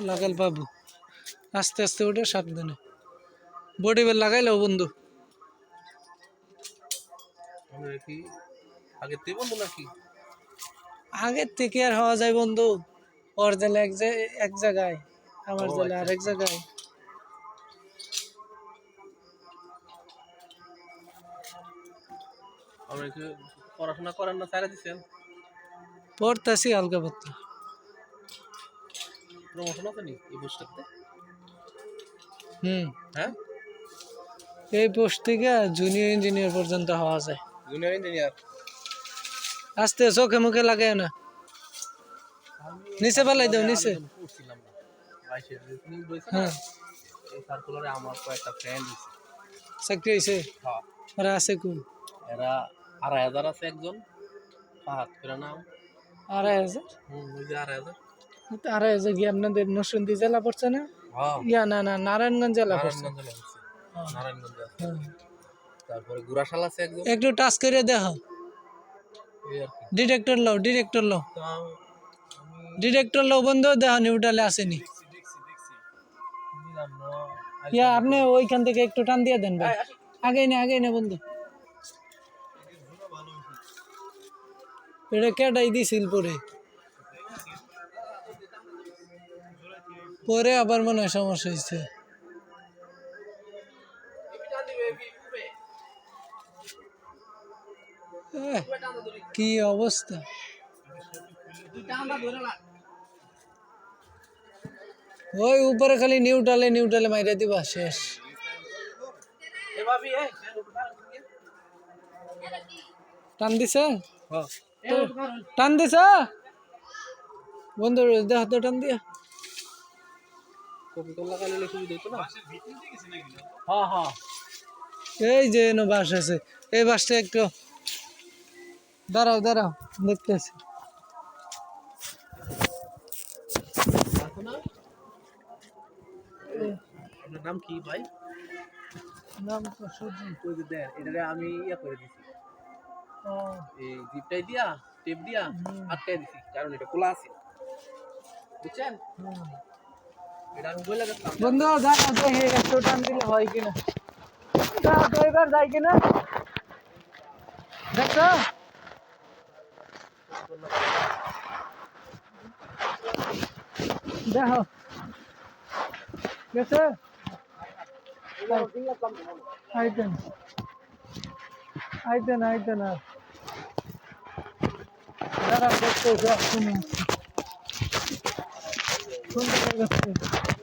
লাগাল বাবু আস্তে আস্তে ওঠে সাবধানে বডি বেল লাগাইলো বন্ধু আগের থেকে আর হওয়া যায় বন্ধু ওর জেলে এক জায়গায় আমার জেলে আরেক জায়গায় পড়াশোনা করেন না ছাড়া দিচ্ছেন পড়তেছি হালকা পাতলা প্রমোশন আছে নি এই পোস্টটাতে হ্যাঁ এই পোস্ট থেকে জুনিয়র ইঞ্জিনিয়ার পর্যন্ত হওয়া যায় জুনিয়র ইঞ্জিনিয়ার আস্তে চোখে মুখে লাগায় না নিচে পালাই দাও নিচে হ্যাঁ এই সার্কুলারে আমার কয়েকটা ফ্রেন্ড আছে চাকরি হয়েছে হ্যাঁ ওরা আছে কোন এরা 2,500 আছে একজন ফাহাদ করে নাম 2,500 ওই যে 2,500 2,500 কি আপনাদের নরসিংদী জেলা পড়ছে না হ্যাঁ ইয়া না না নারায়ণগঞ্জ জেলা পড়ছে নারায়ণগঞ্জে হচ্ছে নারায়ণগঞ্জে আছে তারপরে গুরাশাল আছে একজন একটু টাচ করে দেখো এই আর কি ডিরেক্টর লও তো আমি ডিরেক্টর লও বন্ধু দেখো নিউটালে আসেনি নিলাম না ইয়া আপনি ওইখান থেকে একটু টান দিয়ে দেন ভাই আগেই না বন্ধু এটা কেটাই দিছিল পরে আবার মনে হয় সমস্যা হয়েছে কি অবস্থা ওই উপরে খালি নিউটালে মাইরা দিবা শেষ টান দিছে টান দিছ বন্ধু দেহ তো টান দিয়া এই যে বাস আছে এই বাসটা একটু দাঁড়াও দেখতেছি আপনার নাম কি ভাই নাম তো সুজি এটা আমি ইয়া করে দিছি এই জিপটাই দিয়া টেপ দিয়া আটকাই দিছি কারণ এটা খোলা আছে বুঝছেন এটা আমি বলে গেলাম বন্ধু দাঁড়াও দেখি একটু টান দিলে হয় কিনা তো এবার যায় কিনা দেখো দেখো গেছে আইতেন আর দাঁড়াও দেখতে শুনে শুনতে পাচ্ছি